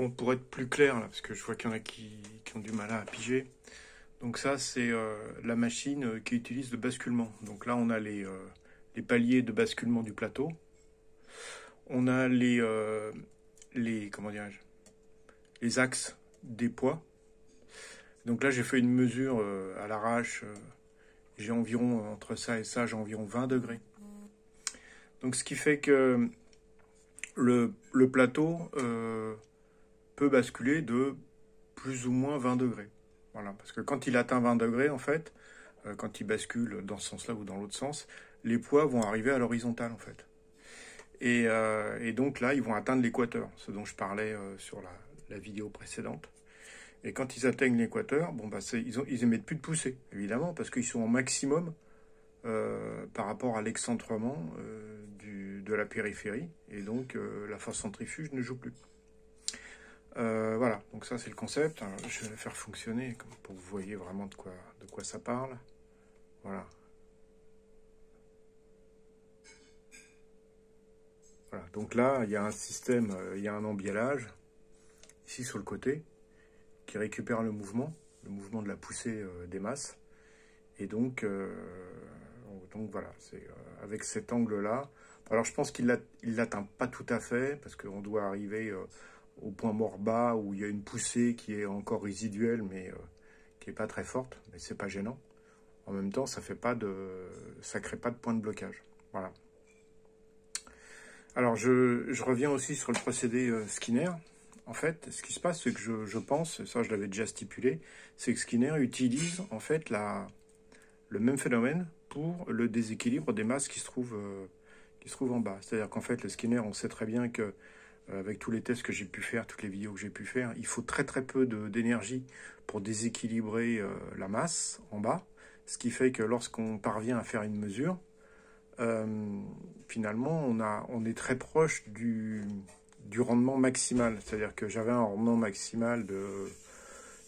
Bon, pour être plus clair, là, parce que je vois qu'il y en a qui ont du mal à piger. Donc ça, c'est la machine qui utilise le basculement. Donc là, on a les paliers de basculement du plateau. On a comment dirais-je, les axes des poids. Donc là, j'ai fait une mesure à l'arrache. J'ai environ, entre ça et ça, j'ai environ 20 degrés. Donc ce qui fait que le plateau peut basculer de plus ou moins 20 degrés. Voilà, parce que quand il atteint 20 degrés, en fait, quand il bascule dans ce sens-là ou dans l'autre sens, les poids vont arriver à l'horizontale, en fait. Et donc là, ils vont atteindre l'équateur, ce dont je parlais sur la vidéo précédente. Et quand ils atteignent l'équateur, bon, bah, ils émettent plus de poussée, évidemment, parce qu'ils sont au maximum par rapport à l'excentrement de la périphérie. Et donc, la force centrifuge ne joue plus. Voilà, donc ça c'est le concept. Alors, je vais le faire fonctionner pour que vous voyez vraiment de quoi ça parle. Voilà. Voilà, donc là, il y a un système, il y a un embiellage, ici sur le côté, qui récupère le mouvement de la poussée des masses. Et donc voilà, c'est avec cet angle-là. Alors je pense qu'il l'atteint pas tout à fait, parce qu'on doit arriver au point mort bas où il y a une poussée qui est encore résiduelle, mais qui n'est pas très forte, mais c'est pas gênant. En même temps, ça crée pas de point de blocage. Voilà. Alors je reviens aussi sur le procédé Skinner. En fait, ce qui se passe, c'est que je pense, ça je l'avais déjà stipulé, c'est que Skinner utilise en fait le même phénomène pour le déséquilibre des masses qui se trouvent en bas. C'est-à-dire qu'en fait, le Skinner, on sait très bien que avec tous les tests que j'ai pu faire, toutes les vidéos que j'ai pu faire, il faut très très peu d'énergie pour déséquilibrer la masse en bas, ce qui fait que lorsqu'on parvient à faire une mesure, finalement, on est très proche du rendement maximal. C'est-à-dire que j'avais un rendement maximal de,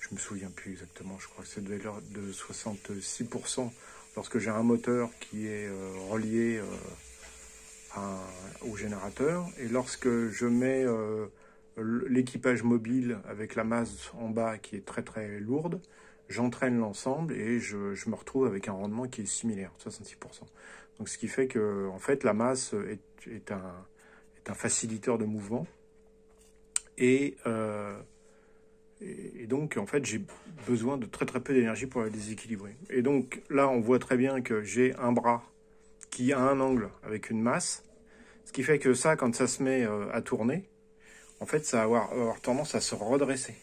je me souviens plus exactement, je crois que c'est de 66% lorsque j'ai un moteur qui est relié au générateur. Et lorsque je mets l'équipage mobile avec la masse en bas qui est très très lourde, j'entraîne l'ensemble et je me retrouve avec un rendement qui est similaire, 66%. Donc ce qui fait que en fait la masse est un facilitateur de mouvement et donc en fait j'ai besoin de très très peu d'énergie pour la déséquilibrer. Et donc là on voit très bien que j'ai un bras qui a un angle avec une masse, ce qui fait que ça, quand ça se met à tourner, en fait ça va avoir tendance à se redresser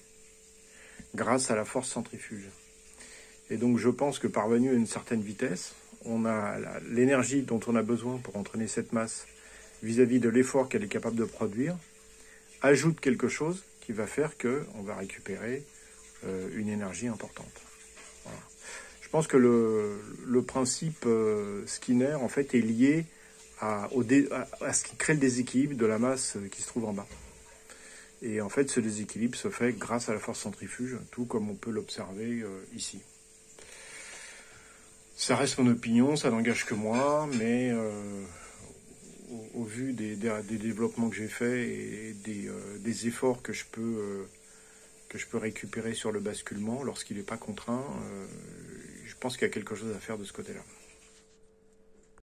grâce à la force centrifuge. Et donc je pense que parvenu à une certaine vitesse, on a l'énergie dont on a besoin pour entraîner cette masse vis-à-vis de l'effort qu'elle est capable de produire, ajoute quelque chose qui va faire qu'on va récupérer une énergie importante. Voilà. Je pense que le principe Skinner en fait est lié à ce qui crée le déséquilibre de la masse qui se trouve en bas. Et en fait, ce déséquilibre se fait grâce à la force centrifuge, tout comme on peut l'observer ici. Ça reste mon opinion, ça n'engage que moi, mais au vu des développements que j'ai faits et des efforts que je peux récupérer sur le basculement lorsqu'il n'est pas contraint, je pense qu'il y a quelque chose à faire de ce côté-là.